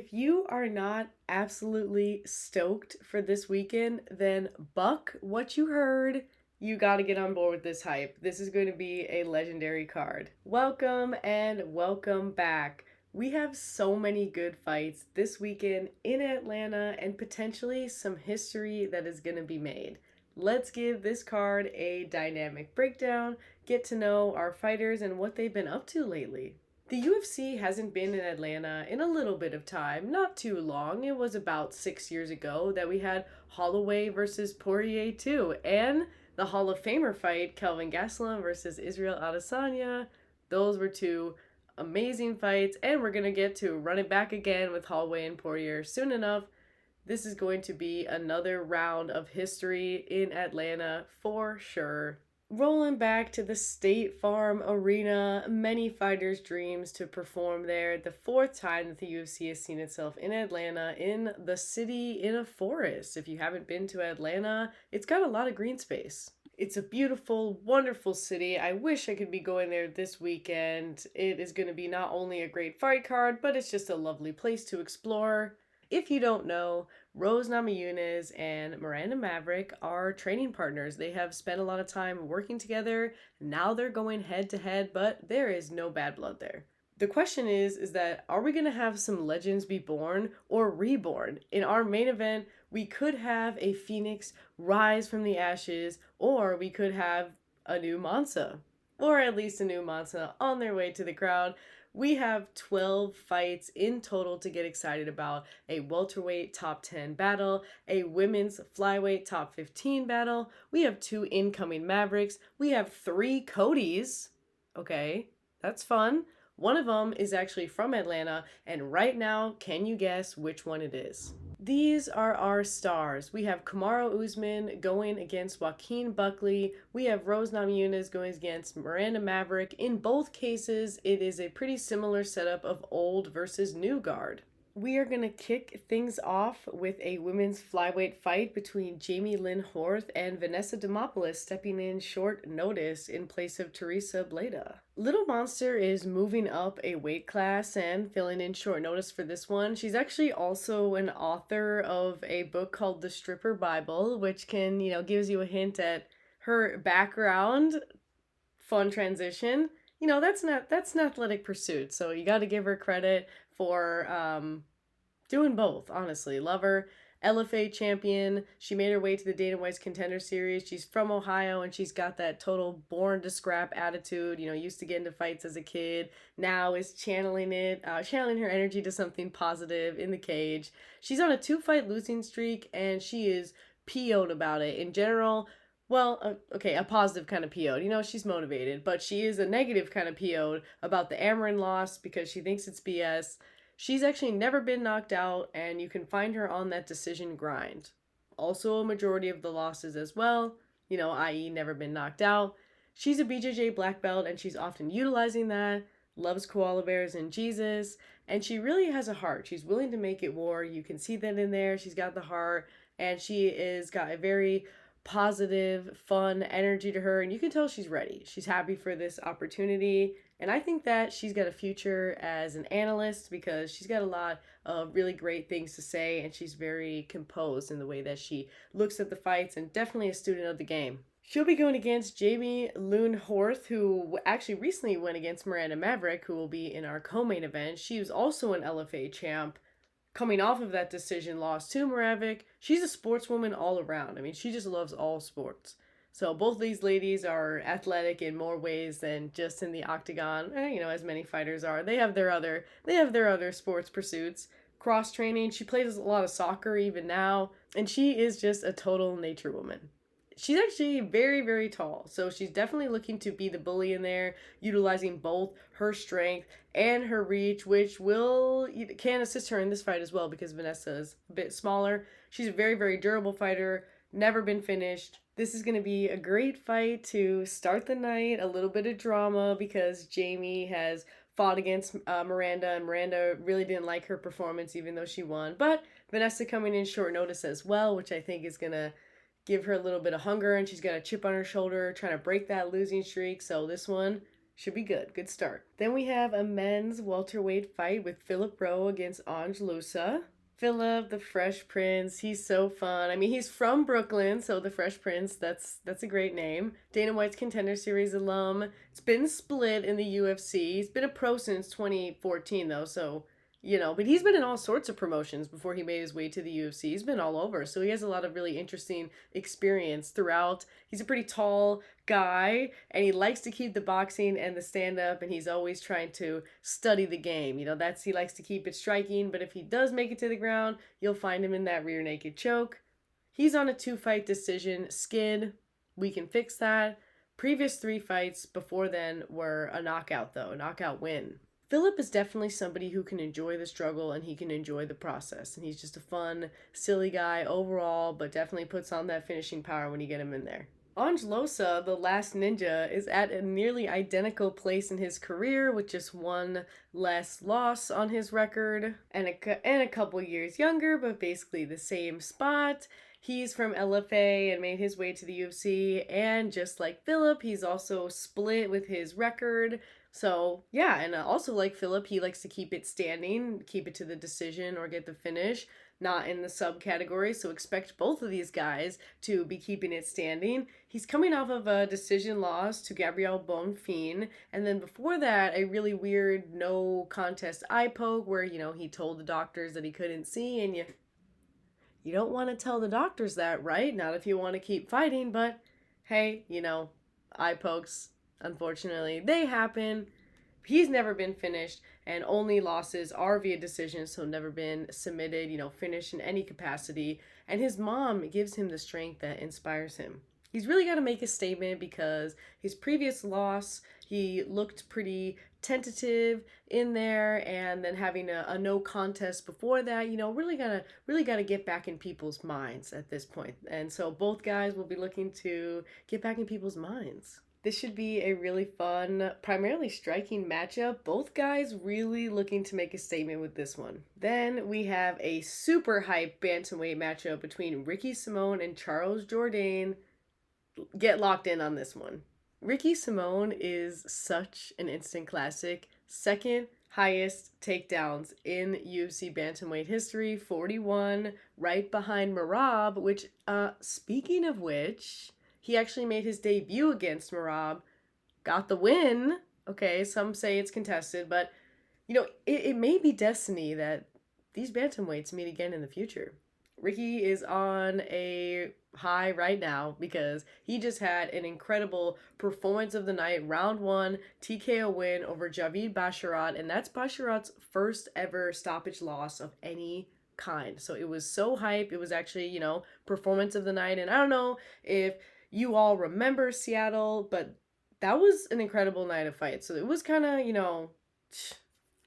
if you are not absolutely stoked for this weekend, then buck what you heard. You got to get on board with this hype. This is going to be a legendary card. Welcome and welcome back. We have so many good fights this weekend in Atlanta and potentially some history that is going to be made. Let's give this card a dynamic breakdown, get to know our fighters and what they've been up to lately. The UFC hasn't been in Atlanta in a little bit of time, not too long. It was about 6 years ago that we had Holloway versus Poirier 2, and the Hall of Famer fight, Kelvin Gastelum versus Israel Adesanya. Those were two amazing fights, and we're going to get to run it back again with Holloway and Poirier soon enough. This is going to be another round of history in Atlanta for sure. Rolling back to the State Farm Arena, many fighters' dreams to perform there. The fourth time that the UFC has seen itself in Atlanta, in the city in a forest. If you haven't been to Atlanta, it's got a lot of green space. It's a beautiful, wonderful city. I wish I could be going there this weekend. It is going to be not only a great fight card, but it's just a lovely place to explore. If you don't know, Rose Namajunas and Miranda Maverick are training partners. They have spent a lot of time working together. Now they're going head to head, but there is no bad blood there. The question is that are we going to have some legends be born or reborn? In our main event, we could have a phoenix rise from the ashes, or we could have a new Mansa, or at least a new Mansa on their way to the crowd. We have 12 fights in total to get excited about. A welterweight top 10 battle, a women's flyweight top 15 battle. We have 2 incoming Mavericks. We have 3 Codys. Okay, that's fun. One of them is actually from Atlanta, and right now, can you guess which one it is? These are our stars. We have Kamaru Usman going against Joaquin Buckley. We have Rose Namajunas going against Miranda Maverick. In both cases, it is a pretty similar setup of old versus new guard. We are going to kick things off with a women's flyweight fight between Jamie Lynn Horth and Vanessa Demopoulos stepping in short notice in place of Teresa Bleda. Little Monster is moving up a weight class and filling in short notice for this one. She's actually also an author of a book called The Stripper Bible, which can, gives you a hint at her background. Fun transition. That's an athletic pursuit, so you got to give her credit for doing both. Honestly, love her. LFA champion. She made her way to the Dana White's Contender Series. She's from Ohio, and she's got that total born to scrap attitude. Used to get into fights as a kid. Now is channeling her energy to something positive in the cage. She's on a 2-fight losing streak, and she is PO'd about it. In general, well, okay, a positive kind of PO'd. She's motivated, but she is a negative kind of PO'd about the Amarin loss because she thinks it's BS. She's actually never been knocked out, and you can find her on that decision grind. Also a majority of the losses as well, i.e. never been knocked out. She's a BJJ black belt, and she's often utilizing that, loves koala bears and Jesus, and she really has a heart. She's willing to make it war. You can see that in there. She's got the heart, and she is got a very positive, fun energy to her, and you can tell she's ready. She's happy for this opportunity, and I think that she's got a future as an analyst because she's got a lot of really great things to say, and she's very composed in the way that she looks at the fights, and definitely a student of the game. She'll be going against Jamie Lynn Horth, who actually recently went against Miranda Maverick, who will be in our co-main event. She was also an LFA champ. Coming off of that decision loss to Maverick, she's a sportswoman all around. She just loves all sports. So both these ladies are athletic in more ways than just in the octagon. As many fighters are. They have their other sports pursuits. Cross training. She plays a lot of soccer even now, and she is just a total nature woman. She's actually very, very tall, so she's definitely looking to be the bully in there, utilizing both her strength and her reach, which can assist her in this fight as well because Vanessa is a bit smaller. She's a very, very durable fighter, never been finished. This is going to be a great fight to start the night, a little bit of drama because Jamie has fought against Miranda, and Miranda really didn't like her performance even though she won, but Vanessa coming in short notice as well, which I think is going to give her a little bit of hunger, and she's got a chip on her shoulder trying to break that losing streak. So this one, Should be good. Good start. Then we have a men's welterweight fight with Philip Rowe against Ange Loosa. Philip, the Fresh Prince, he's so fun. I mean, he's from Brooklyn, so the Fresh Prince, that's a great name. Dana White's Contender Series alum. It's been split in the UFC. He's been a pro since 2014 though, so but he's been in all sorts of promotions before he made his way to the UFC. He's been all over, so he has a lot of really interesting experience throughout. He's a pretty tall guy, and he likes to keep the boxing and the stand-up, and he's always trying to study the game. He likes to keep it striking, but if he does make it to the ground, you'll find him in that rear naked choke. He's on a 2-fight decision skid. We can fix that. Previous 3 fights before then were a knockout, though, a knockout win. Philip is definitely somebody who can enjoy the struggle and he can enjoy the process. And he's just a fun, silly guy overall, but definitely puts on that finishing power when you get him in there. Ange Loosa, the last ninja, is at a nearly identical place in his career with just 1 less loss on his record and a couple years younger, but basically the same spot. He's from LFA and made his way to the UFC, and just like Philip, he's also split with his record. So, yeah, and also like Philip, he likes to keep it standing, keep it to the decision or get the finish, not in the subcategory. So expect both of these guys to be keeping it standing. He's coming off of a decision loss to Gabriel Bonfim, and then before that, a really weird no contest eye poke where, he told the doctors that he couldn't see, and you don't want to tell the doctors that, right? Not if you want to keep fighting, but hey, eye pokes, unfortunately, they happen. He's never been finished, and only losses are via decision, so never been submitted, finished in any capacity. And his mom gives him the strength that inspires him. He's really got to make a statement because his previous loss, he looked pretty tentative in there, and then having a no contest before that, really gotta get back in people's minds at this point. And so both guys will be looking to get back in people's minds. This should be a really fun, primarily striking matchup. Both guys really looking to make a statement with this one. Then we have a super hype bantamweight matchup between Ricky Simón and Charles Jourdain. Get locked in on this one. Ricky Simón is such an instant classic. Second highest takedowns in UFC bantamweight history, 41, right behind Merab, which, speaking of which, he actually made his debut against Merab, got the win. Okay, some say it's contested, but, it may be destiny that these bantamweights meet again in the future. Ricky is on a high right now because he just had an incredible performance of the night. Round 1, TKO win over Javid Basharat, and that's Basharat's first ever stoppage loss of any kind. So it was so hype. It was actually, performance of the night. And I don't know if you all remember Seattle, but that was an incredible night of fights. So it was kind of,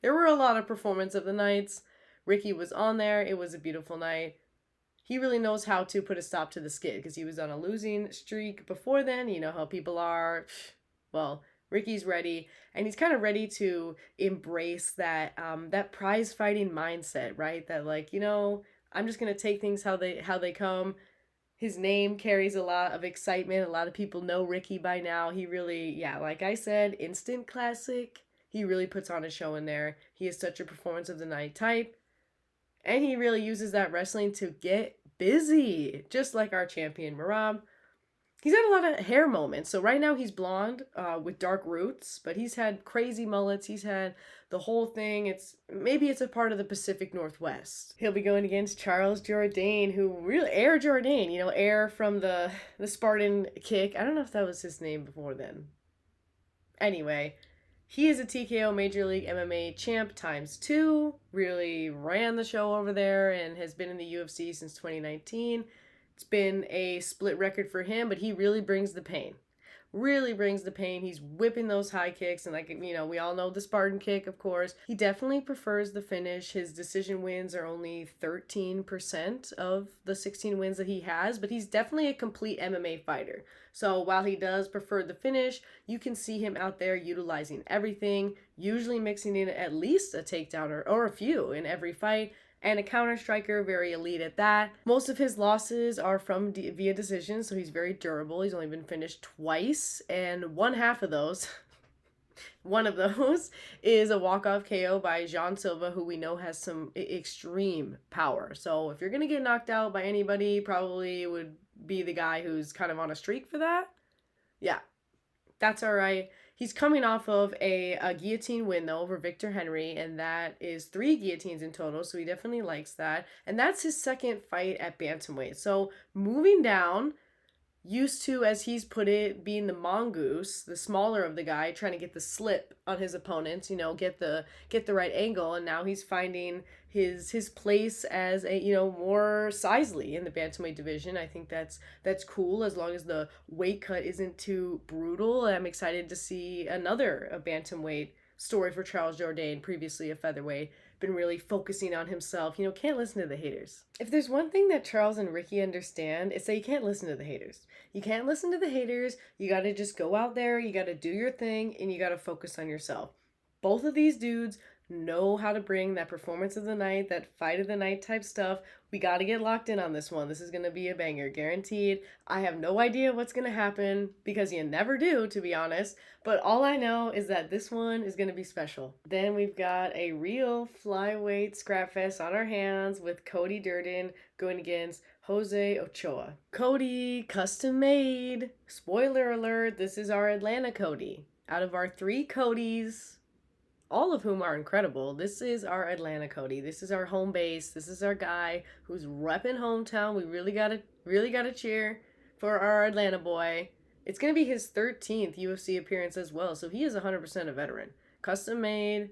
there were a lot of performance of the nights. Ricky was on there. It was a beautiful night. He really knows how to put a stop to the skid because he was on a losing streak before then. You know how people are. Well, Ricky's ready, and he's kind of ready to embrace that that prize fighting mindset, right? That I'm just gonna take things how they come. His name carries a lot of excitement. A lot of people know Ricky by now. He really, like I said, instant classic. He really puts on a show in there. He is such a performance of the night type. And he really uses that wrestling to get busy, just like our champion, Merab. He's had a lot of hair moments. So right now he's blonde with dark roots, but he's had crazy mullets. He's had the whole thing. Maybe it's a part of the Pacific Northwest. He'll be going against Charles Jourdain, who really, Air Jourdain, Air from the Spartan kick. I don't know if that was his name before then. Anyway, he is a TKO Major League MMA champ ×2, really ran the show over there and has been in the UFC since 2019. It's been a split record for him, but he really brings the pain. Really brings the pain. He's whipping those high kicks, and we all know the Spartan kick, of course. He definitely prefers the finish. His decision wins are only 13% of the 16 wins that he has, but he's definitely a complete MMA fighter. So while he does prefer the finish, you can see him out there utilizing everything, usually mixing in at least a takedown or a few in every fight, and a counter striker, very elite at that. Most of his losses are from via decision, so he's very durable. He's only been finished twice, and one half of those One of those is a walk-off KO by Jean Silva, who we know has some extreme power. So if you're going to get knocked out by anybody, probably would be the guy who's kind of on a streak for that. Yeah, that's all right. He's coming off of a guillotine win, though, over Victor Henry, and that is 3 guillotines in total, so he definitely likes that. And that's his second fight at bantamweight. So moving down, used to, as he's put it, being the mongoose, the smaller of the guy, trying to get the slip on his opponents, get the right angle, and now he's finding his place as a more sizely in the bantamweight division. I think that's cool, as long as the weight cut isn't too brutal. I'm excited to see another bantamweight story for Charles Jourdain, previously a featherweight, been really focusing on himself. Can't listen to the haters. If there's one thing that Charles and Ricky understand, it's that you can't listen to the haters. You can't listen to the haters. You got to just go out there, you got to do your thing, and you got to focus on yourself. Both of these dudes know how to bring that performance of the night, that fight of the night type stuff. We got to get locked in on this one. This is going to be a banger, guaranteed. I have no idea what's going to happen, because you never do, to be honest. But all I know is that this one is going to be special. Then we've got a real flyweight scrap fest on our hands with Cody Durden going against Jose Ochoa. Cody, custom made. Spoiler alert, this is our Atlanta Cody. Out of our 3 Codys, all of whom are incredible, this is our Atlanta Cody. This is our home base. This is our guy who's repping hometown. We really gotta cheer for our Atlanta boy. It's gonna be his 13th UFC appearance as well, so he is 100% a veteran. Custom made,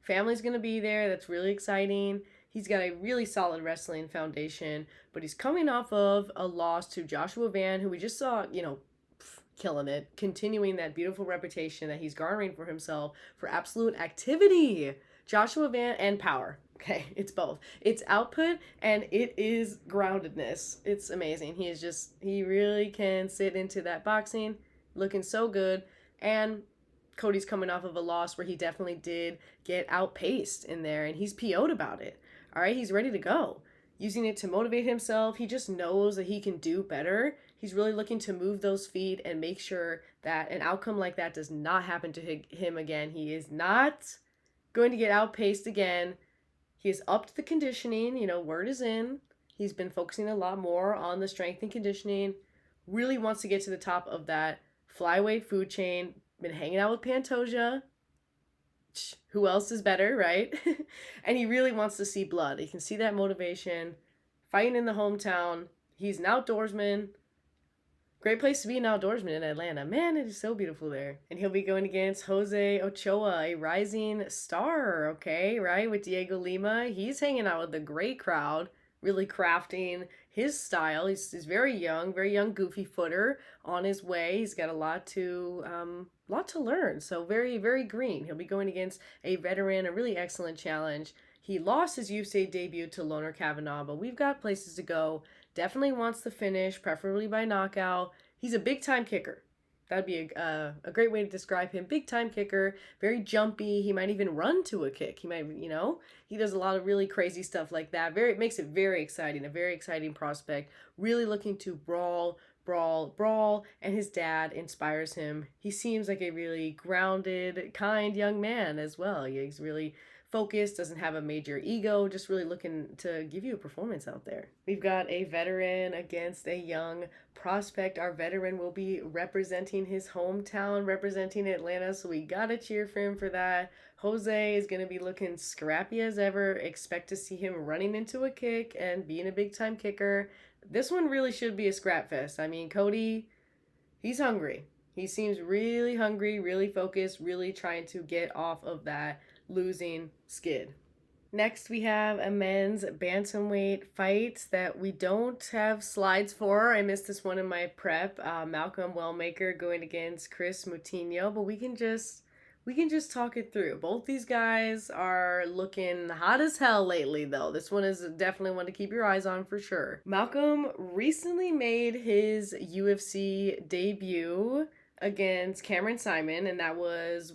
family's gonna be there. That's really exciting. He's got a really solid wrestling foundation, but he's coming off of a loss to Joshua Van, who we just saw, killing it, continuing that beautiful reputation that he's garnering for himself for absolute activity. Joshua Van and power. Okay, it's both. It's output and it is groundedness. It's amazing. He really can sit into that boxing, looking so good. And Cody's coming off of a loss where he definitely did get outpaced in there, and he's PO'd about it. All right, he's ready to go. Using it to motivate himself. He just knows that he can do better. He's really looking to move those feet and make sure that an outcome like that does not happen to him again. He is not going to get outpaced again. He has upped the conditioning. Word is in. He's been focusing a lot more on the strength and conditioning. Really wants to get to the top of that flyweight food chain. Been hanging out with Pantoja. Who else is better, right? And he really wants to see blood. You can see that motivation. Fighting in the hometown. He's an outdoorsman. Great place to be an outdoorsman in Atlanta. Man, it is so beautiful there. And he'll be going against Jose Ochoa, a rising star, okay, right? With Diego Lima. He's hanging out with a great crowd, really crafting his style. He's very young goofy footer on his way. He's got a lot to learn. So very, very green. He'll be going against a veteran, a really excellent challenge. He lost his UFC debut to Loner Kavanaugh, but we've got places to go. Definitely wants the finish, preferably by knockout. He's a big-time kicker. That'd be a great way to describe him. Big-time kicker, very jumpy. He might even run to a kick. He might, he does a lot of really crazy stuff like that. It makes it very exciting, a very exciting prospect. Really looking to brawl, and his dad inspires him. He seems like a really grounded, kind young man as well. He's really focused, doesn't have a major ego, just really looking to give you a performance out there. We've got a veteran against a young prospect. Our veteran will be representing his hometown, representing Atlanta, so we gotta cheer for him for that. Jose is going to be looking scrappy as ever. Expect to see him running into a kick and being a big-time kicker. This one really should be a scrap fest. I mean, Cody, he's hungry. He seems really hungry, really focused, really trying to get off of that losing skid. Next, we have a men's bantamweight fight that we don't have slides for. I missed this one in my prep. Malcolm Wellmaker going against Chris Moutinho, but we can just talk it through. Both these guys are looking hot as hell lately, though. This one is definitely one to keep your eyes on for sure. Malcolm recently made his UFC debut against Cameron Simon, and that was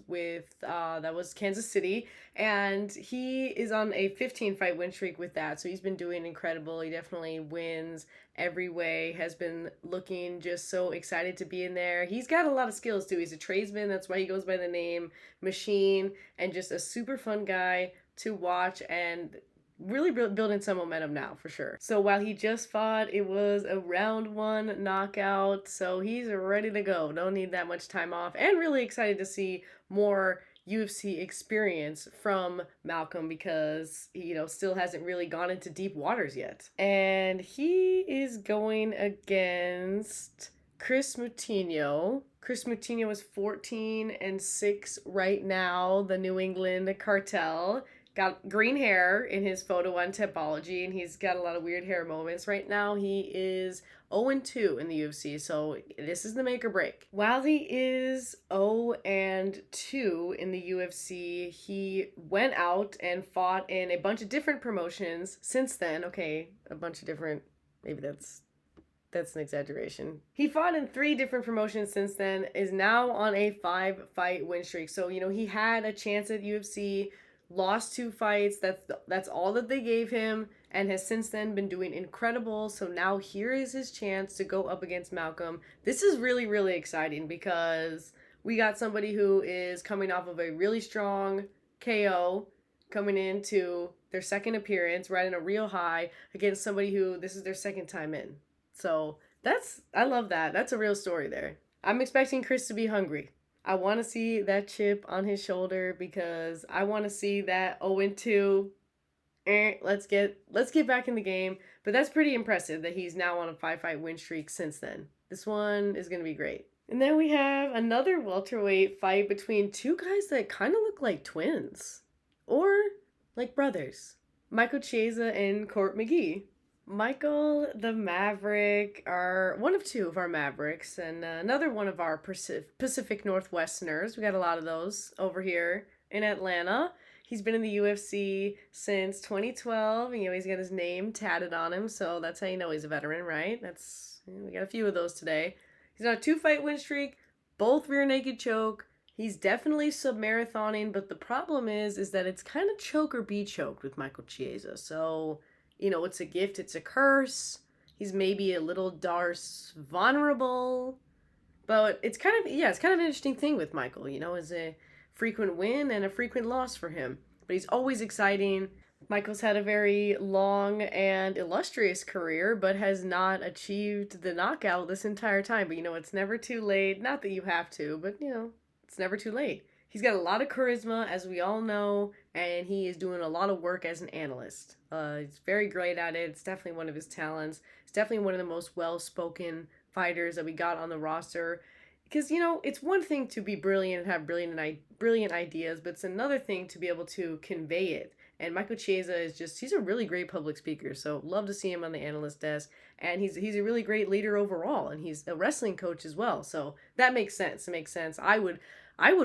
Kansas City, and he is on a 15 fight win streak with that. So he's been doing incredible. He definitely wins every way. Has been looking just so excited to be in there. He's got a lot of skills too. He's a tradesman. That's why he goes by the name Machine, and just a super fun guy to watch, and really building some momentum now for sure. So while he just fought, it was a round 1 knockout, so he's ready to go. Don't need that much time off, and really excited to see more UFC experience from Malcolm, because he, still hasn't really gone into deep waters yet. And he is going against Chris Moutinho. Chris Moutinho is 14-6 right now, the New England Cartel. Got green hair in his photo on Tapology, and he's got a lot of weird hair moments. Right now, he is 0-2 in the UFC, so this is the make or break. While he is 0-2 in the UFC, he went out and fought in a bunch of different promotions since then. Okay, a bunch of different, maybe that's an exaggeration. He fought in 3 different promotions since then, is now on a 5-fight win streak. So, he had a chance at UFC, lost 2 fights. That's all that they gave him, and has since then been doing incredible. So now here is his chance to go up against Malcolm. This is really, really exciting, because we got somebody who is coming off of a really strong KO, coming into their second appearance, riding a real high against somebody who this is their second time in. So I love that. That's a real story there. I'm expecting Chris to be hungry. I want to see that chip on his shoulder, because I want to see that 0-2. Let's get back in the game. But that's pretty impressive that he's now on a 5-fight win streak since then. This one is going to be great. And then we have another welterweight fight between 2 guys that kind of look like twins, or like brothers. Michael Chiesa and Court McGee. Michael the Maverick are one of 2 of our Mavericks, and another one of our Pacific Northwesterners. We got a lot of those over here in Atlanta. He's been in the UFC since 2012. He's got his name tatted on him, so that's how you know he's a veteran, right? We got a few of those today. He's on a 2-fight win streak, both rear naked choke. He's definitely sub-marathoning, but the problem is that it's kind of choke or be choked with Michael Chiesa. So, it's a gift, it's a curse. He's maybe a little Darce vulnerable. But it's kind of an interesting thing with Michael, is a frequent win and a frequent loss for him. But he's always exciting. Michael's had a very long and illustrious career, but has not achieved the knockout this entire time. But, it's never too late. Not that you have to, but, it's never too late. He's got a lot of charisma, as we all know, and he is doing a lot of work as an analyst. He's very great at it. It's definitely one of his talents. He's definitely one of the most well-spoken fighters that we got on the roster. Because, it's one thing to be brilliant and have brilliant ideas, but it's another thing to be able to convey it. And Michael Chiesa he's a really great public speaker, so love to see him on the analyst desk. And he's a really great leader overall, and he's a wrestling coach as well, so that makes sense. It makes sense. I would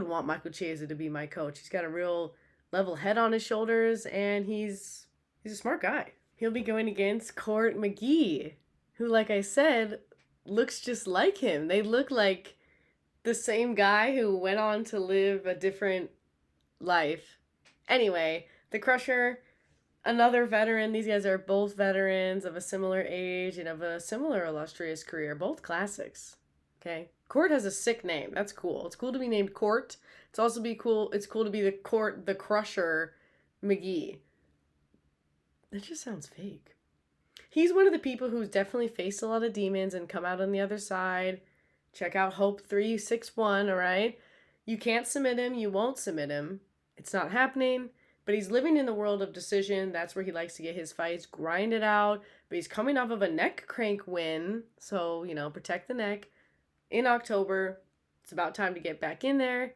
want Michael Chiesa to be my coach. He's got a real level head on his shoulders, and he's a smart guy. He'll be going against Court McGee, who, like I said, looks just like him. They look like the same guy who went on to live a different life. Anyway, the Crusher, another veteran. These guys are both veterans of a similar age and of a similar illustrious career. Both classics. Okay. Court has a sick name. That's cool. It's cool to be named Court. It's cool to be the Crusher McGee. That just sounds fake. He's one of the people who's definitely faced a lot of demons and come out on the other side. Check out Hope 361, all right? You can't submit him. You won't submit him. It's not happening. But he's living in the world of decision. That's where he likes to get his fights, grind it out. But he's coming off of a neck crank win. So, protect the neck. In October, it's about time to get back in there.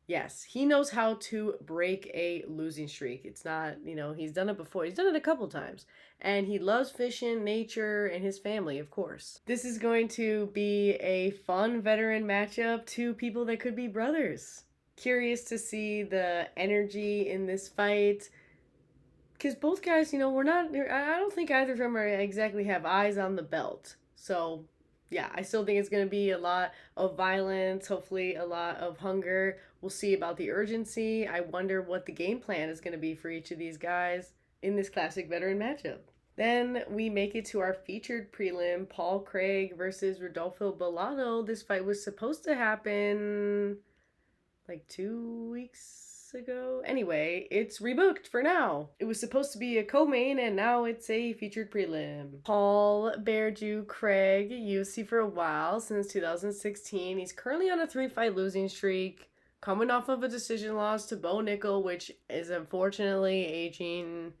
Yes, he knows how to break a losing streak. It's not, he's done it before. He's done it a couple times. And he loves fishing, nature, and his family, of course. This is going to be a fun veteran matchup. 2 people that could be brothers. Curious to see the energy in this fight. Because both guys, I don't think either of them exactly have eyes on the belt. So Yeah, I still think it's going to be a lot of violence, hopefully a lot of hunger. We'll see about the urgency. I wonder what the game plan is going to be for each of these guys in this classic veteran matchup. Then we make it to our featured prelim, Paul Craig versus Rodolfo Bellato. This fight was supposed to happen like 2 weeks ago. Anyway, it's rebooked for now. It was supposed to be a co-main and now it's a featured prelim. Paul Bearju Craig, UFC for a while, since 2016. He's currently on a 3-fight losing streak, coming off of a decision loss to Bo Nickel, which is unfortunately aging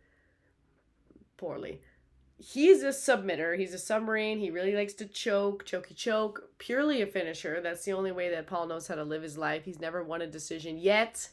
poorly. He's a submitter. He's a submarine. He really likes to chokey choke, purely a finisher. That's the only way that Paul knows how to live his life. He's never won a decision yet.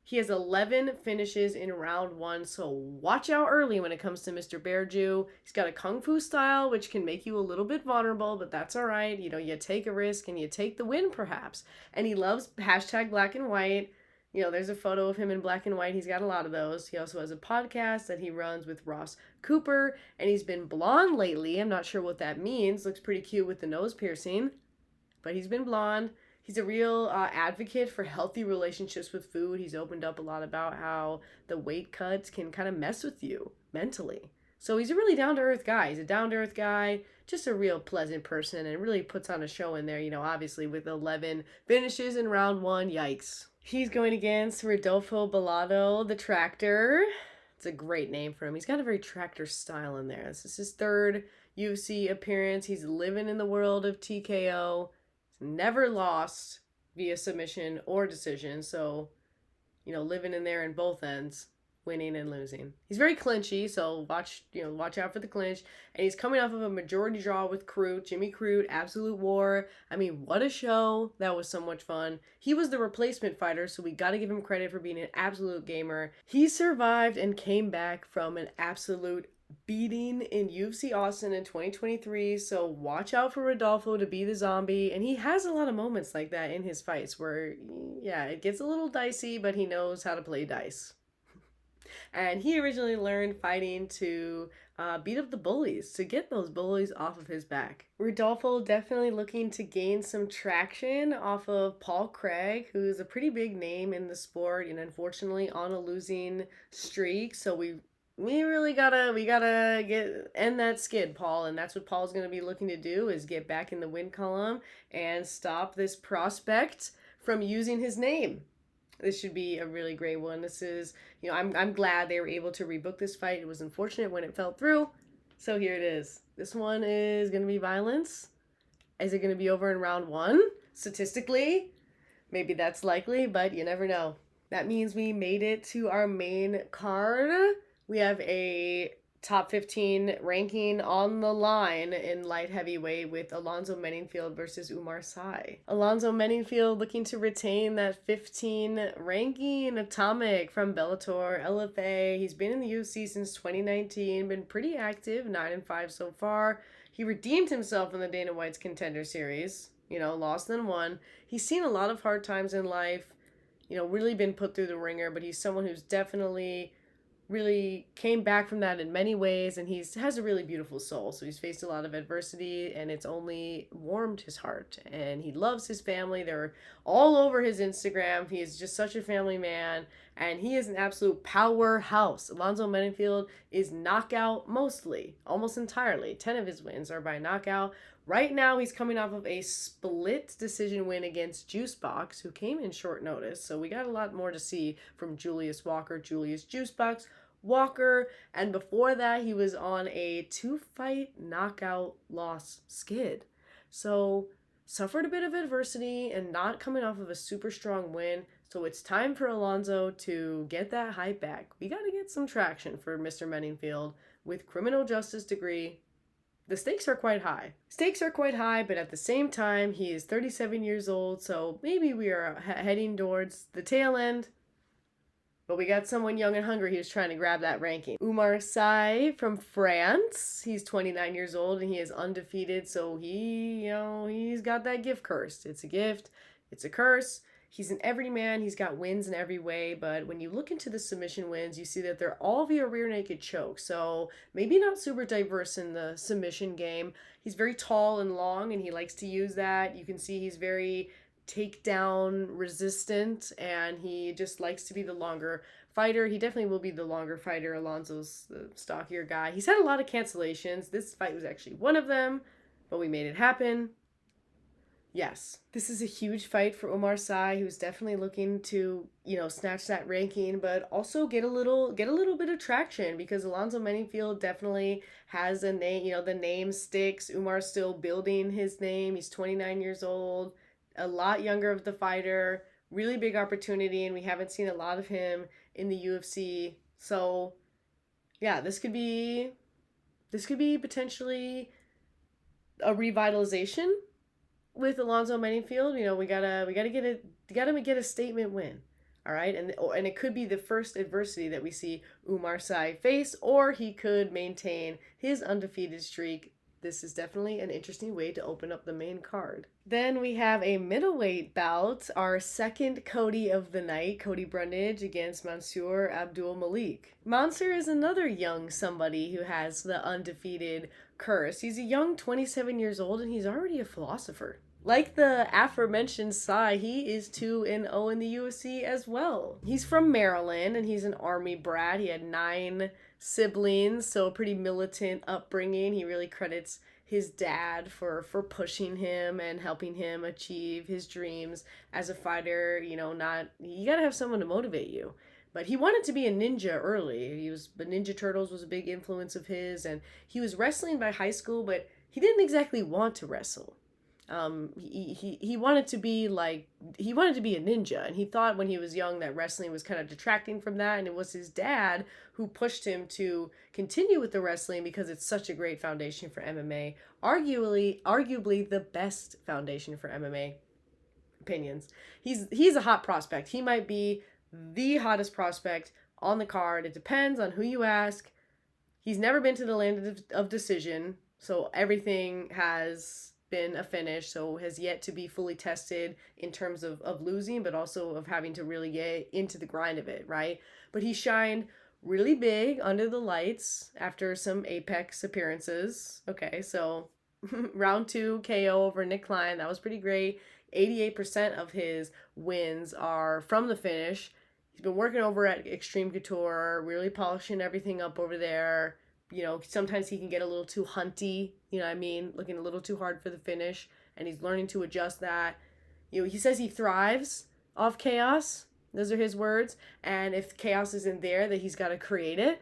He has 11 finishes in round 1, so watch out early when it comes to Mr. Bearju. He's got a kung fu style, which can make you a little bit vulnerable, but that's all right. You know, you take a risk and you take the win, perhaps. And he loves hashtag black and white. You know, there's a photo of him in black and white. He's got a lot of those. He also has a podcast that he runs with Ross Cooper, and he's been blonde lately. I'm not sure what that means. Looks pretty cute with the nose piercing, but he's been blonde. He's a real advocate for healthy relationships with food. He's opened up a lot about how the weight cuts can kind of mess with you mentally. So he's a really down-to-earth guy. He's a down-to-earth guy, just a real pleasant person, and really puts on a show in there, you know, obviously with 11 finishes in round 1. Yikes. He's going against Rodolfo Bellato, the Tractor. It's a great name for him. He's got a very Tractor style in there. This is his 3rd UFC appearance. He's living in the world of TKO. He's never lost via submission or decision. So, you know, living in there in both ends, winning and losing. He's very clinchy, so watch out for the clinch. And he's coming off of a majority draw with Jimmy Crute, Absolute War. I mean, what a show. That was so much fun. He was the replacement fighter, so we got to give him credit for being an absolute gamer. He survived and came back from an absolute beating in UFC Austin in 2023, so watch out for Rodolfo to be the zombie. And he has a lot of moments like that in his fights where, yeah, it gets a little dicey, but he knows how to play dice. And he originally learned fighting to beat up the bullies, to get those bullies off of his back. Rodolfo definitely looking to gain some traction off of Paul Craig, who's a pretty big name in the sport and unfortunately on a losing streak. So we really gotta end that skid, Paul, and that's what Paul's gonna be looking to do, is get back in the win column and stop this prospect from using his name. This should be a really great one. This is, you know, I'm glad they were able to rebook this fight. It was unfortunate when it fell through. So here it is. This one is going to be violence. Is it going to be over in round 1? Statistically, maybe that's likely, but you never know. That means we made it to our main card. We have a top 15 ranking on the line in light heavyweight with Alonzo Menningfield versus Umar Sy. Alonzo Menningfield looking to retain that 15 ranking, atomic from Bellator, LFA. He's been in the UFC since 2019, been pretty active, 9-5 so far. He redeemed himself in the Dana White's Contender Series, you know, lost then won. He's seen a lot of hard times in life, you know, really been put through the ringer, but he's someone who's definitely really came back from that in many ways, and has a really beautiful soul. So he's faced a lot of adversity, and it's only warmed his heart. And he loves his family. They're all over his Instagram. He is just such a family man, and he is an absolute powerhouse. Alonzo Menningfield is knockout mostly, almost entirely. 10 of his wins are by knockout. Right now, he's coming off of a split decision win against Juicebox, who came in short notice. So we got a lot more to see from Julius Juicebox Walker. And before that, he was on a 2-fight knockout loss skid. So suffered a bit of adversity and not coming off of a super strong win. So it's time for Alonzo to get that hype back. We got to get some traction for Mr. Menningfield with criminal justice degree. The stakes are quite high. But at the same time, he is 37 years old, so maybe we are heading towards the tail end. But we got someone young and hungry who's trying to grab that ranking. Umar Sy from France. He's 29 years old and he is undefeated, so he's got that gift curse. It's a gift, it's a curse. He's an everyman. He's got wins in every way, but when you look into the submission wins, you see that they're all via rear naked choke. So maybe not super diverse in the submission game. He's very tall and long, and he likes to use that. You can see he's very takedown resistant, and he just likes to be the longer fighter. He definitely will be the longer fighter. Alonzo's the stockier guy. He's had a lot of cancellations. This fight was actually one of them, but we made it happen. Yes, this is a huge fight for Omar Sy, who's definitely looking to, snatch that ranking, but also get a little bit of traction because Alonzo Menifield definitely has a name. The name sticks. Umar's still building his name. He's 29 years old, a lot younger of the fighter. Really big opportunity, and we haven't seen a lot of him in the UFC. So, yeah, this could be potentially a revitalization with Alonzo Menifield. We gotta get a statement win. All right, and it could be the first adversity that we see Umar Sy face, or he could maintain his undefeated streak. This is definitely an interesting way to open up the main card. Then we have a middleweight bout, our second Cody of the night, Cody Brundage against Mansour Abdul Malik. Mansour is another young somebody who has the undefeated curse. He's a young 27 years old, and he's already a philosopher. Like the aforementioned Sy, he is 2-0 in the UFC as well. He's from Maryland, and he's an Army brat. He had 9 siblings, so a pretty militant upbringing. He really credits his dad for pushing him and helping him achieve his dreams as a fighter. You gotta have someone to motivate you. But he wanted to be a ninja early. The Ninja Turtles was a big influence of his, and he was wrestling by high school, but he didn't exactly want to wrestle. He wanted to be a ninja, and he thought when he was young that wrestling was kind of detracting from that, and it was his dad who pushed him to continue with the wrestling because it's such a great foundation for MMA, arguably the best foundation for MMA. Opinions. He's a hot prospect. He might be the hottest prospect on the card. It depends on who you ask. He's never been to the land of decision, so everything has been a finish, so has yet to be fully tested in terms of losing, but also of having to really get into the grind of it, right? But he shined really big under the lights after some Apex appearances. Okay, so round 2 KO over Nick Klein, that was pretty great. 88% of his wins are from the finish. He's been working over at Extreme Couture, really polishing everything up over there. Sometimes he can get a little too hunty, looking a little too hard for the finish, and he's learning to adjust that. He says he thrives off chaos. Those are his words. And if chaos isn't there, that he's got to create it.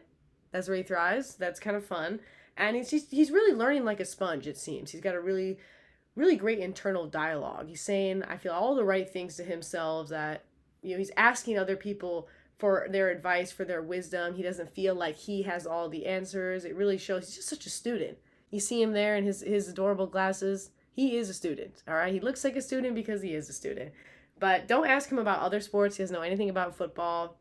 That's where he thrives. That's kind of fun. And he's really learning like a sponge, it seems. He's got a really, really great internal dialogue. He's saying, I feel, all the right things to himself, that, he's asking other people for their advice, for their wisdom. He doesn't feel like he has all the answers. It really shows he's just such a student. You see him there in his adorable glasses. He is a student, all right? He looks like a student because he is a student. But don't ask him about other sports. He doesn't know anything about football.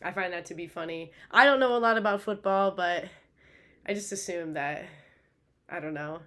I find that to be funny. I don't know a lot about football, but I just assume that, I don't know,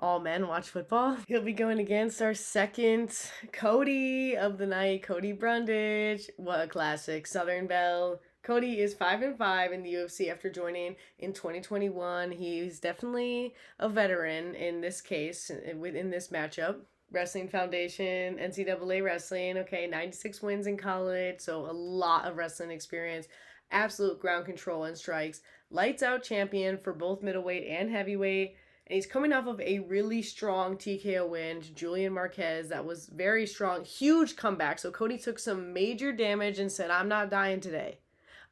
all men watch football. He'll be going against our second Cody of the night, Cody Brundage. What a classic. Southern Belle. Cody is 5-5 in the UFC after joining in 2021. He's definitely a veteran in this case, within this matchup. Wrestling Foundation, NCAA wrestling. Okay, 96 wins in college, so a lot of wrestling experience. Absolute ground control and strikes. Lights out champion for both middleweight and heavyweight. And he's coming off of a really strong TKO win to Julian Marquez. That was very strong. Huge comeback. So Cody took some major damage and said, I'm not dying today.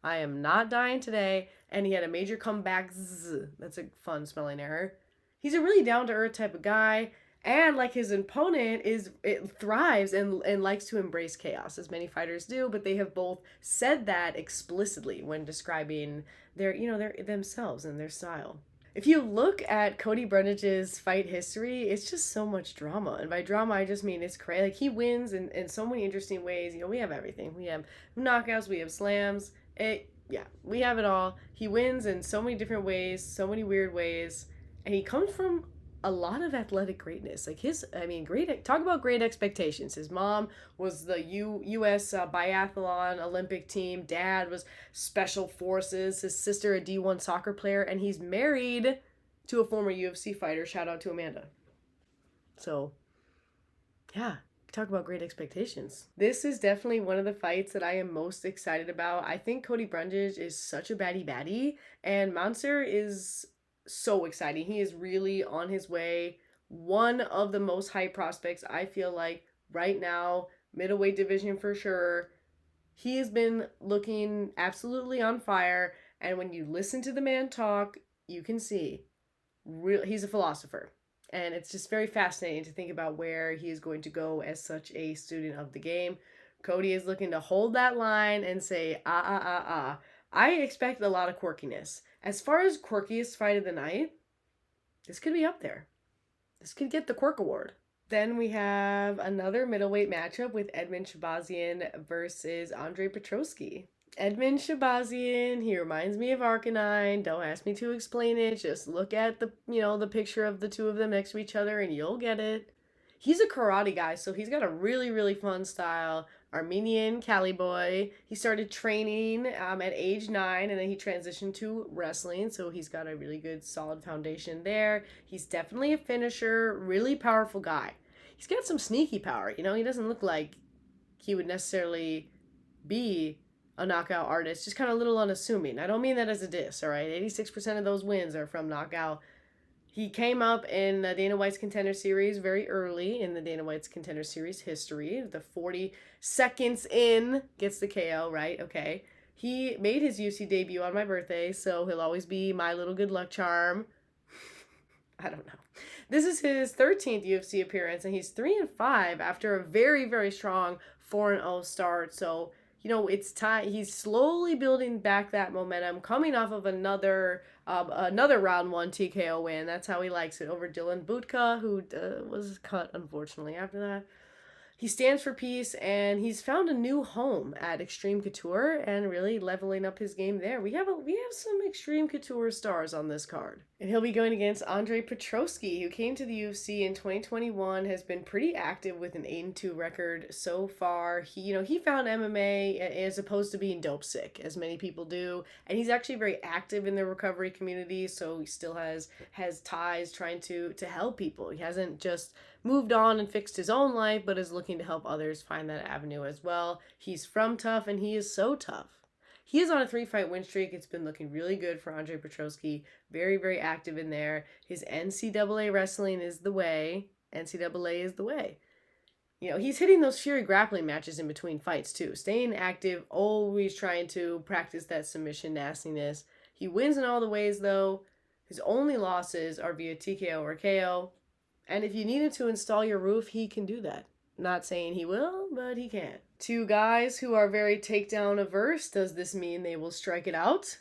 I am not dying today. And he had a major comeback. That's a fun spelling error. He's a really down-to-earth type of guy. And like his opponent, it thrives and likes to embrace chaos, as many fighters do. But they have both said that explicitly when describing their themselves and their style. If you look at Cody Brundage's fight history, it's just so much drama. And by drama, I just mean it's crazy. Like, he wins in so many interesting ways. We have everything. We have knockouts, we have slams. We have it all. He wins in so many different ways, so many weird ways. And he comes from a lot of athletic greatness. Like great, talk about great expectations. His mom was the U.S. Biathlon Olympic team. Dad was special forces. His sister, a D1 soccer player. And he's married to a former UFC fighter. Shout out to Amanda. So, yeah, talk about great expectations. This is definitely one of the fights that I am most excited about. I think Cody Brundage is such a baddie, and Mounser is so exciting. He is really on his way. One of the most hype prospects, I feel like, right now, middleweight division for sure. He has been looking absolutely on fire, and when you listen to the man talk, you can see he's a philosopher. And it's just very fascinating to think about where he is going to go as such a student of the game. Cody is looking to hold that line and say, I expect a lot of quirkiness. As far as quirkiest fight of the night, this could be up there. This could get the Quirk Award. Then we have another middleweight matchup with Edmen Shahbazyan versus Andre Petroski. Edmen Shahbazyan, he reminds me of Arcanine. Don't ask me to explain it. Just look at the picture of the two of them next to each other and you'll get it. He's a karate guy, so he's got a really, really fun style. Armenian Cali boy. He started training at age 9, and then he transitioned to wrestling, so he's got a really good, solid foundation there. He's definitely a finisher, really powerful guy. He's got some sneaky power. He doesn't look like he would necessarily be a knockout artist, just kind of a little unassuming. I don't mean that as a diss, all right? 86% of those wins are from knockout. He came up in Dana White's Contender Series very early in the Dana White's Contender Series history. The 40 seconds in gets the KO, right? Okay. He made his UFC debut on my birthday, so he'll always be my little good luck charm. I don't know. This is his 13th UFC appearance, and he's 3-5 after a very, very strong 4-0 start. So, it's time. He's slowly building back that momentum, coming off of another round 1 TKO win. That's how he likes it, over Dylan Budka, who was cut, unfortunately, after that. He stands for peace, and he's found a new home at Extreme Couture and really leveling up his game there. We have some Extreme Couture stars on this card. And he'll be going against Andre Petroski, who came to the UFC in 2021, has been pretty active with an 8-2 record so far. He found MMA as opposed to being dope sick, as many people do, and he's actually very active in the recovery community, so he still has ties trying to help people. He hasn't just moved on and fixed his own life, but is looking to help others find that avenue as well. He's from tough, and he is so tough. He is on a 3-fight win streak. It's been looking really good for Andre Petroski. Very, very active in there. His NCAA wrestling is the way. NCAA is the way. He's hitting those Fury grappling matches in between fights, too. Staying active, always trying to practice that submission nastiness. He wins in all the ways, though. His only losses are via TKO or KO. And if you needed to install your roof, he can do that. Not saying he will, but he can. Two guys who are very takedown averse. Does this mean they will strike it out?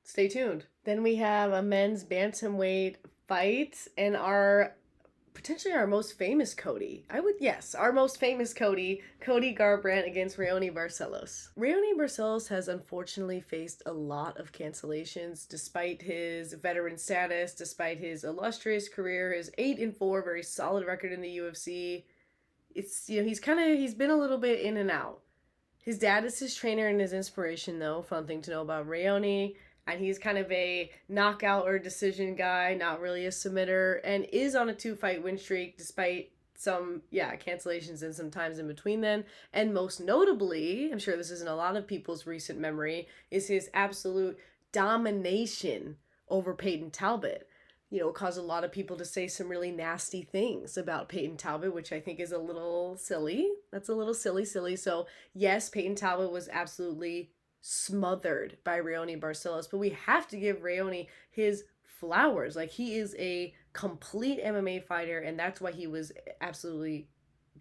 Stay tuned. Then we have a men's bantamweight fight, and potentially our most famous Cody. Our most famous Cody Garbrandt against Raoni Barcelos. Raoni Barcelos has unfortunately faced a lot of cancellations despite his veteran status, despite his illustrious career, his 8-4 very solid record in the UFC. It's, he's been a little bit in and out. His dad is his trainer and his inspiration, though. Fun thing to know about Raoni. And he's kind of a knockout or decision guy, not really a submitter, and is on a 2-fight win streak despite some, cancellations and some times in between then. And most notably, I'm sure this isn't a lot of people's recent memory, is his absolute domination over Peyton Talbot. Caused a lot of people to say some really nasty things about Peyton Talbot, which I think is a little silly. That's a little silly. So, yes, Peyton Talbot was absolutely smothered by Raoni Barcelos, but we have to give Raoni his flowers. Like, he is a complete MMA fighter, and that's why he was absolutely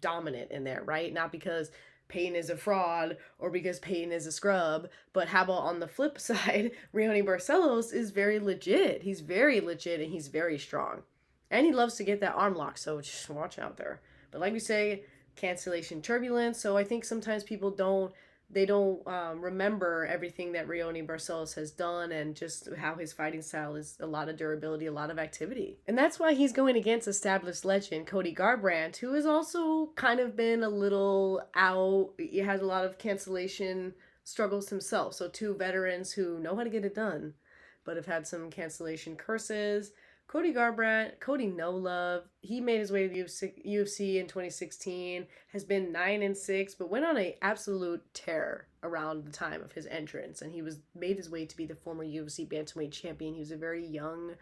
dominant in there, right? Not because Payne is a fraud or because Payne is a scrub, but how about on the flip side, Raoni Barcelos is very legit. He's very legit, and he's very strong. And he loves to get that arm lock, so just watch out there. But like we say, cancellation turbulence, so I think sometimes people don't they don't remember everything that Raoni Barcelos has done and just how his fighting style is a lot of durability, a lot of activity. And that's why he's going against established legend Cody Garbrandt, who has also kind of been a little out. He has a lot of cancellation struggles himself. So two veterans who know how to get it done, but have had some cancellation curses. Cody Garbrandt, Cody No Love, he made his way to the UFC in 2016, has been 9-6, but went on an absolute tear around the time of his entrance, and he was made his way to be the former UFC bantamweight champion. He was a very young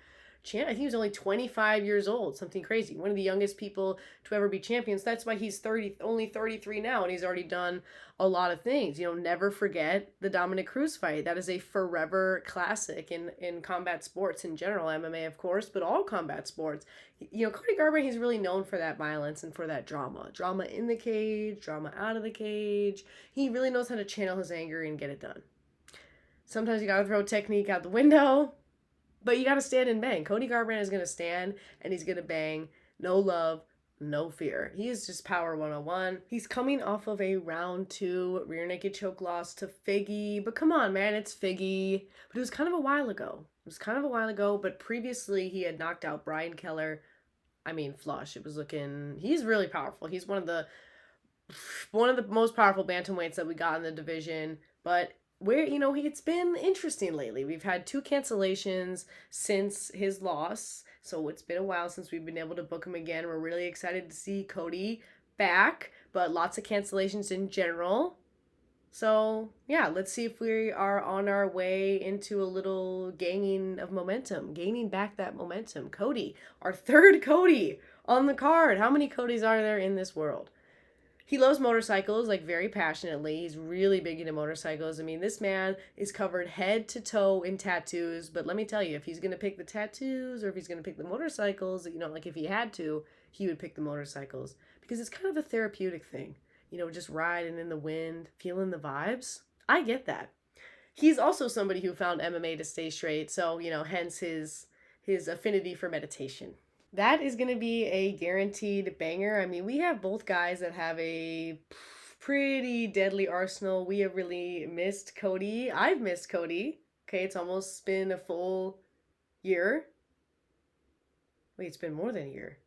champ. I think he was only 25 years old, something crazy. One of the youngest people to ever be champions. That's why he's only 33 now, and he's already done a lot of things. Never forget the Dominic Cruz fight. That is a forever classic in combat sports in general, MMA of course, but all combat sports. Cody Garbrandt, he's really known for that violence and for that drama in the cage, drama out of the cage. He really knows how to channel his anger and get it done. Sometimes you gotta throw technique out the window, but you gotta stand and bang. Cody Garbrandt is gonna stand and he's gonna bang. No love, no fear. He is just power 101. He's coming off of a round 2 rear naked choke loss to Figgy. But come on, man, it's Figgy. But it was kind of a while ago. But previously he had knocked out Brian Keller. Flush. He's really powerful. He's one of the most powerful bantamweights that we got in the division. But it's been interesting lately. We've had 2 cancellations since his loss. So it's been a while since we've been able to book him again. We're really excited to see Cody back, but lots of cancellations in general. So yeah, let's see if we are on our way into a little gaining back that momentum. Cody, our 3rd Cody on the card. How many Codys are there in this world? He loves motorcycles, very passionately. He's really big into motorcycles. This man is covered head to toe in tattoos. But let me tell you, if he's going to pick the tattoos or if he's going to pick the motorcycles, if he had to, he would pick the motorcycles. Because it's kind of a therapeutic thing. Just riding in the wind, feeling the vibes. I get that. He's also somebody who found MMA to stay straight. So, hence his affinity for meditation. That is going to be a guaranteed banger. We have both guys that have a pretty deadly arsenal. We have really missed Cody. I've missed Cody. Okay, it's almost been a full year. Wait, it's been more than a year.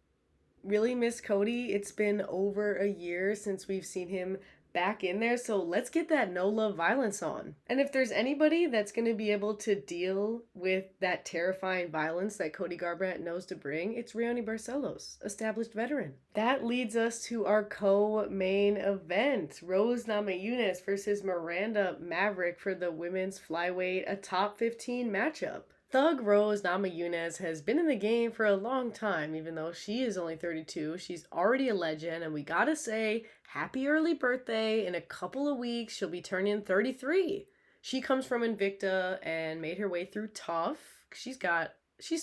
Really miss Cody. It's been over a year since we've seen him back in there, so let's get that no love violence on. And if there's anybody that's going to be able to deal with that terrifying violence that Cody Garbrandt knows to bring, it's Raoni Barcelos, established veteran. That leads us to our co-main event, Rose Namajunas versus Miranda Maverick for the women's flyweight, a top 15 matchup. Thug Rose Namajunas has been in the game for a long time, even though she is only 32. She's already a legend, and we gotta say, happy early birthday. In a couple of weeks, she'll be turning 33. She comes from Invicta and made her way through Tough. She's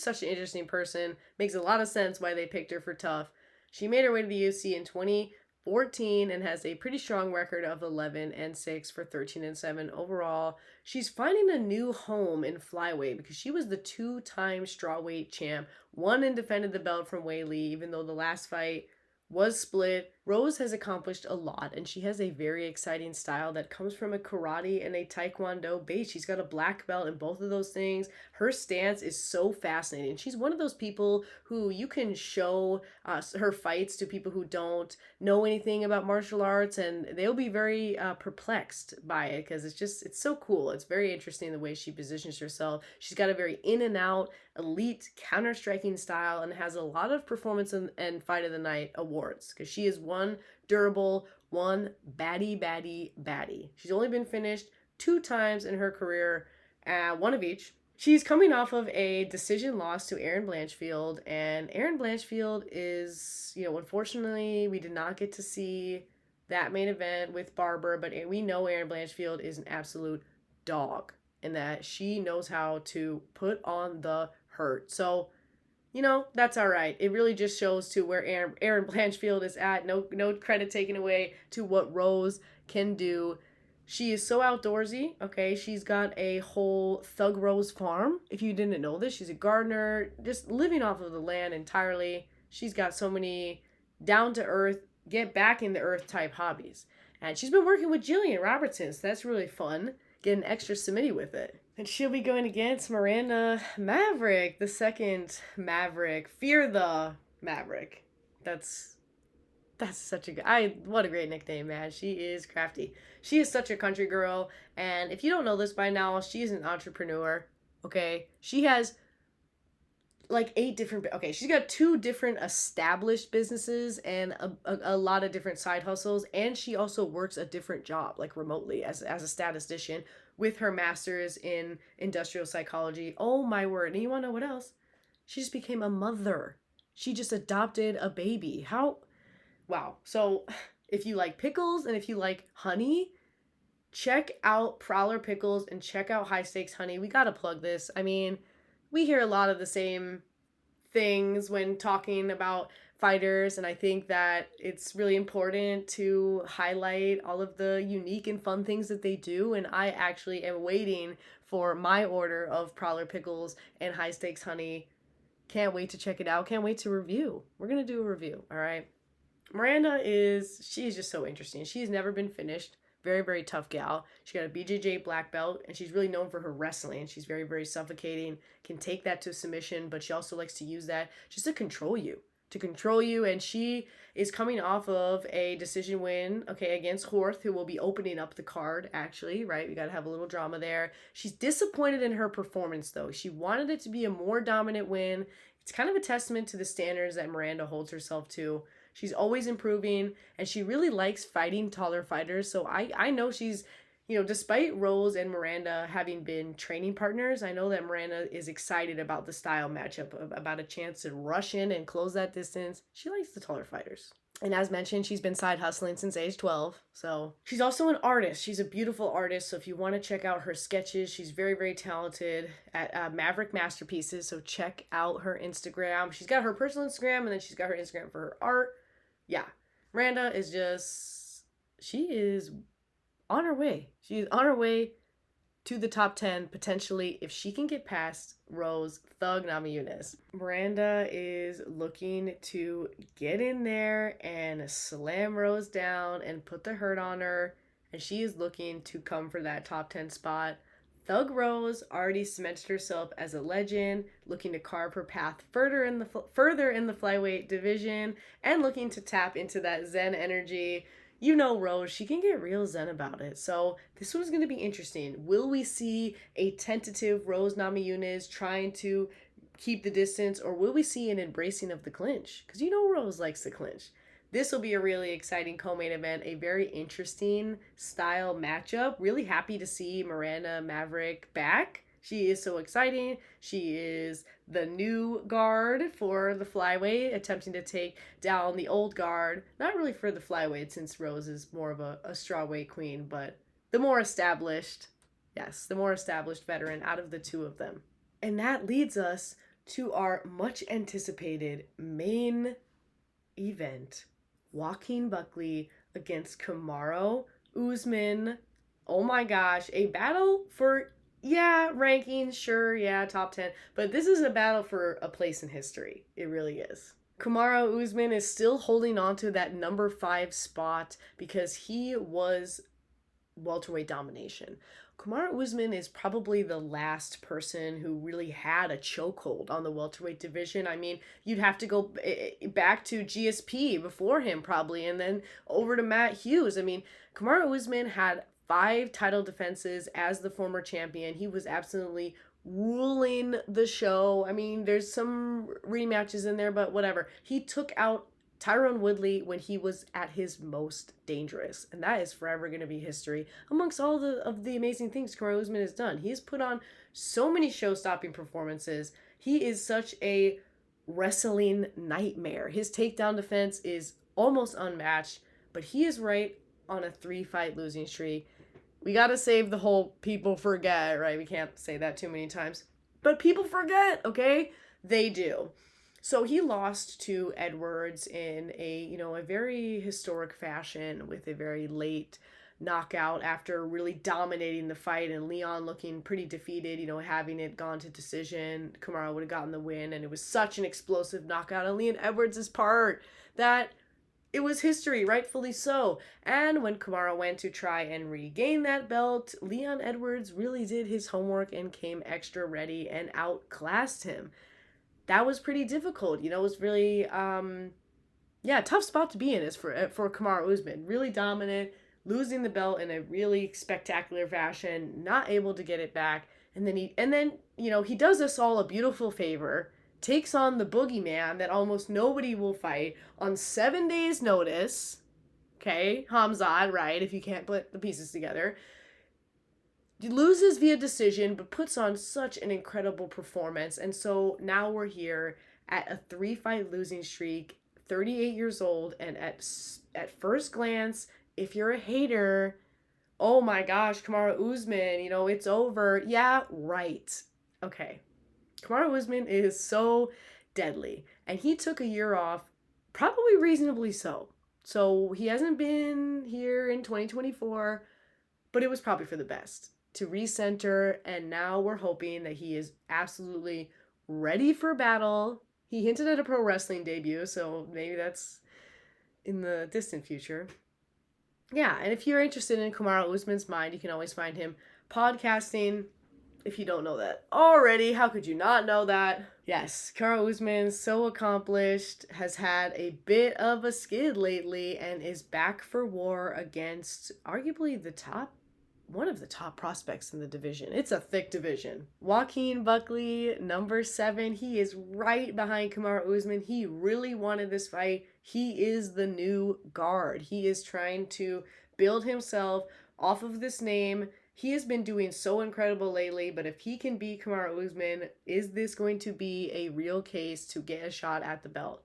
such an interesting person. Makes a lot of sense why they picked her for Tough. She made her way to the UFC in 2014 and has a pretty strong record of 11-6 for 13-7 overall. She's finding a new home in flyweight because she was the 2-time strawweight champ, won and defended the belt from Weili, even though the last fight was split. Rose has accomplished a lot, and she has a very exciting style that comes from a karate and a taekwondo base. She's got a black belt in both of those things. Her stance is so fascinating. She's one of those people who you can show her fights to people who don't know anything about martial arts, and they'll be very perplexed by it because it's so cool. It's very interesting the way she positions herself. She's got a very in and out, elite counter-striking style and has a lot of performance and fight of the night awards because she is one durable, one baddie. She's only been finished 2 times in her career, one of each. She's coming off of a decision loss to Erin Blanchfield, and Erin Blanchfield is, unfortunately, we did not get to see that main event with Barber, but we know Erin Blanchfield is an absolute dog and that she knows how to put on the hurt. So, that's all right. It really just shows to where Erin Blanchfield is at. No credit taken away to what Rose can do. She is so outdoorsy, okay? She's got a whole Thug Rose farm. If you didn't know this, she's a gardener, just living off of the land entirely. She's got so many down-to-earth, get back in the earth type hobbies. And she's been working with Jillian Robertson, so that's really fun. Getting extra submitty with it. And she'll be going against Miranda Maverick, the second Maverick. Fear the Maverick. That's such a what a great nickname, man. She is crafty. She is such a country girl, and if you don't know this by now, she is an entrepreneur. Okay, she has like 8 different. Okay, she's got 2 different established businesses and a lot of different side hustles, and she also works a different job, like remotely as a statistician with her master's in industrial psychology. Oh my word! And you want to know what else? She just became a mother. She just adopted a baby. How? Wow. So if you like pickles and if you like honey, check out Prowler Pickles and check out High Stakes Honey. We got to plug this. I mean, we hear a lot of the same things when talking about fighters, and I think that it's really important to highlight all of the unique and fun things that they do, and I actually am waiting for my order of Prowler Pickles and High Stakes Honey. Can't wait to check it out. Can't wait to review. We're going to do a review, all right? Miranda she's just so interesting. She's never been finished. Very, very tough gal. She got a BJJ black belt, and she's really known for her wrestling. She's very, very suffocating, can take that to submission, but she also likes to use that just to control you. And she is coming off of a decision win, okay, against Horth, who will be opening up the card, actually, right? We got to have a little drama there. She's disappointed in her performance, though. She wanted it to be a more dominant win. It's kind of a testament to the standards that Miranda holds herself to. She's always improving, and she really likes fighting taller fighters. So I know she's, despite Rose and Miranda having been training partners, I know that Miranda is excited about the style matchup, about a chance to rush in and close that distance. She likes the taller fighters. And as mentioned, she's been side hustling since age 12. So she's also an artist. She's a beautiful artist. So if you want to check out her sketches, she's very, very talented at Maverick Masterpieces. So check out her Instagram. She's got her personal Instagram, and then she's got her Instagram for her art. Yeah, Miranda is she is on her way. She is on her way to the top 10, potentially, if she can get past Rose Thug Namajunas. Miranda is looking to get in there and slam Rose down and put the hurt on her, and she is looking to come for that top 10 spot. Thug Rose already cemented herself as a legend, looking to carve her path further in the flyweight division, and looking to tap into that Zen energy. You know Rose, she can get real zen about it. So this one's going to be interesting. Will we see a tentative Rose Namajunas trying to keep the distance, or will we see an embracing of the clinch? Because Rose likes the clinch. This will be a really exciting co-main event, a very interesting style matchup. Really happy to see Miranda Maverick back. She is so exciting. She is the new guard for the flyweight, attempting to take down the old guard. Not really for the flyweight, since Rose is more of a strawweight queen, but the more established veteran out of the 2 of them. And that leads us to our much anticipated main event. Joaquin Buckley against Kamaru Usman. Oh my gosh, a battle for, rankings, sure, top 10. But this is a battle for a place in history. It really is. Kamaru Usman is still holding on to that number 5 spot because he was welterweight domination. Kamaru Usman is probably the last person who really had a chokehold on the welterweight division. I mean, you'd have to go back to GSP before him probably, and then over to Matt Hughes. I mean, Kamaru Usman had 5 title defenses as the former champion. He was absolutely ruling the show. I mean, there's some rematches in there, but whatever. He took out Tyron Woodley when he was at his most dangerous, and that is forever going to be history amongst all of the amazing things Kamaru Usman has done. He has put on so many show-stopping performances. He is such a wrestling nightmare. His takedown defense is almost unmatched, but he is right on a 3-fight losing streak. We got to save the whole people forget, right? We can't say that too many times, but people forget, okay? They do. So he lost to Edwards in a very historic fashion with a very late knockout after really dominating the fight, and Leon looking pretty defeated, having it gone to decision. Kamaru would have gotten the win, and it was such an explosive knockout on Leon Edwards' part that it was history, rightfully so. And when Kamaru went to try and regain that belt, Leon Edwards really did his homework and came extra ready and outclassed him. That was pretty difficult. It was really tough spot to be in is for Kamaru Usman. Really dominant, losing the belt in a really spectacular fashion, not able to get it back, and then he does us all a beautiful favor, takes on the boogeyman that almost nobody will fight on 7 days notice. Okay, Hamzat, right? If you can't put the pieces together. He loses via decision, but puts on such an incredible performance. And so now we're here at a 3-fight losing streak, 38 years old, and at first glance, if you're a hater, oh my gosh, Kamaru Usman, it's over. Yeah, right. Okay. Kamaru Usman is so deadly, and he took a year off, probably reasonably so. So he hasn't been here in 2024, but it was probably for the best to recenter, and now we're hoping that he is absolutely ready for battle. He hinted at a pro wrestling debut, so maybe that's in the distant future. Yeah, and if you're interested in Kamaru Usman's mind, you can always find him podcasting. If you don't know that already, how could you not know that? Yes, Kamaru Usman, so accomplished, has had a bit of a skid lately and is back for war against arguably one of the top prospects in the division. It's a thick division. Joaquin Buckley, number 7. He is right behind Kamaru Usman. He really wanted this fight. He is the new guard. He is trying to build himself off of this name. He has been doing so incredible lately, but if he can beat Kamaru Usman, is this going to be a real case to get a shot at the belt?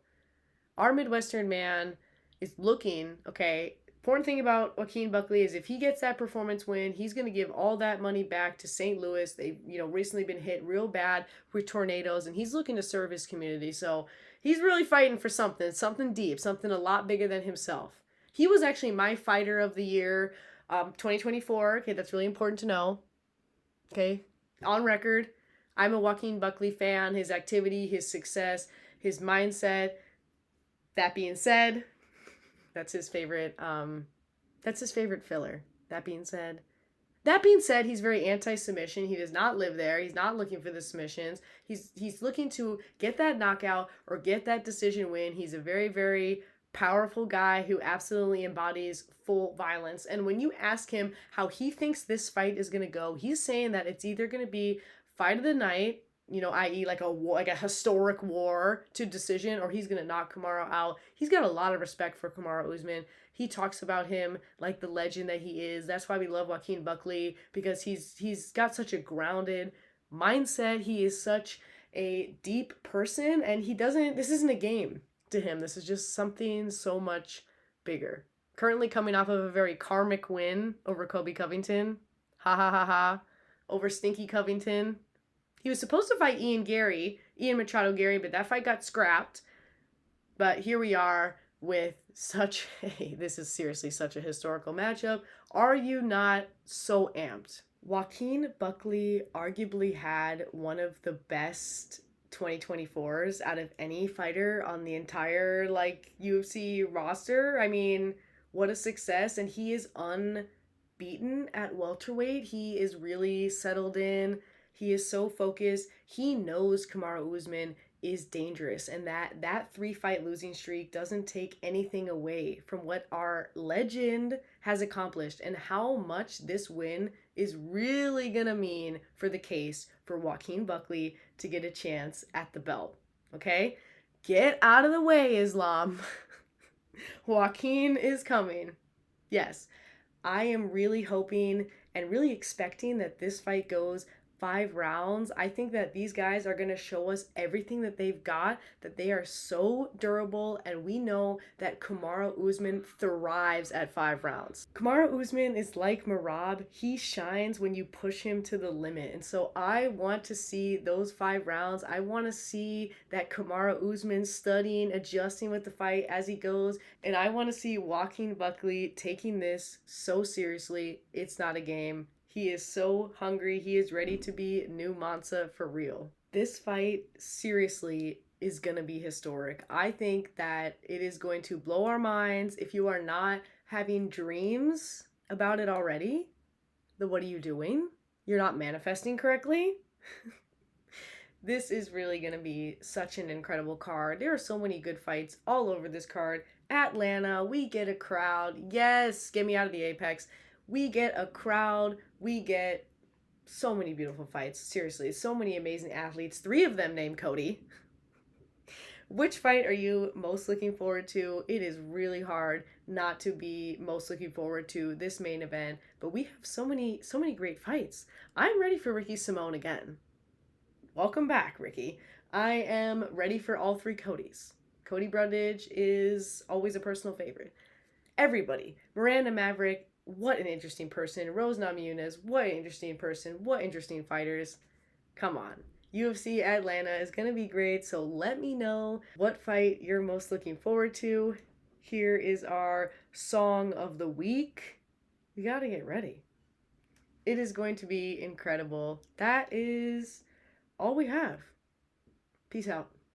Our Midwestern man is looking, okay, important thing about Joaquin Buckley is if he gets that performance win, he's going to give all that money back to St. Louis. They've, recently been hit real bad with tornadoes, and he's looking to serve his community. So he's really fighting for something deep, something a lot bigger than himself. He was actually my fighter of the year, 2024. Okay, that's really important to know. Okay, on record, I'm a Joaquin Buckley fan. His activity, his success, his mindset. That being said, that's his favorite filler. That being said, he's very anti-submission. He does not live there. He's not looking for the submissions. He's looking to get that knockout or get that decision win. He's a very, very powerful guy who absolutely embodies full violence. And when you ask him how he thinks this fight is going to go, he's saying that it's either going to be fight of the night, i.e. like a historic war to decision, or he's going to knock Kamaru out. He's got a lot of respect for Kamaru Usman. He talks about him like the legend that he is. That's why we love Joaquin Buckley, because he's got such a grounded mindset. He is such a deep person, and this isn't a game to him. This is just something so much bigger. Currently coming off of a very karmic win over Kobe Covington. Ha ha ha ha. Over Stinky Covington. He was supposed to fight Ian Machado Gary, but that fight got scrapped. But here we are with this is seriously such a historical matchup. Are you not so amped? Joaquin Buckley arguably had one of the best 2024s out of any fighter on the entire UFC roster. I mean, what a success. And he is unbeaten at welterweight. He is really settled in. He is so focused. He knows Kamaru Usman is dangerous, and that 3-fight losing streak doesn't take anything away from what our legend has accomplished and how much this win is really gonna mean for the case for Joaquin Buckley to get a chance at the belt. Okay? Get out of the way, Islam. Joaquin is coming. Yes, I am really hoping and really expecting that this fight goes 5 rounds. I think that these guys are going to show us everything that they've got, that they are so durable, and we know that Kamaru Usman thrives at 5 rounds. Kamaru Usman is like Merab. He shines when you push him to the limit, and so I want to see those 5 rounds. I want to see that Kamaru Usman studying, adjusting with the fight as he goes, and I want to see Joaquin Buckley taking this so seriously. It's not a game. He is so hungry. He is ready to be new Mansa for real. This fight seriously is going to be historic. I think that it is going to blow our minds. If you are not having dreams about it already, then what are you doing? You're not manifesting correctly. This is really going to be such an incredible card. There are so many good fights all over this card. Atlanta, we get a crowd. Yes, get me out of the Apex. We get a crowd. We get so many beautiful fights. Seriously, so many amazing athletes. 3 of them named Cody. Which fight are you most looking forward to? It is really hard not to be most looking forward to this main event, but we have so many great fights. I'm ready for Ricky Simone again. Welcome back, Ricky. I am ready for all 3 Codys. Cody Brundage is always a personal favorite. Everybody. Miranda Maverick, what an interesting person. Rose Namajunas, what an interesting person. What interesting fighters. Come on. UFC Atlanta is going to be great, so let me know what fight you're most looking forward to. Here is our song of the week. You got to get ready. It is going to be incredible. That is all we have. Peace out.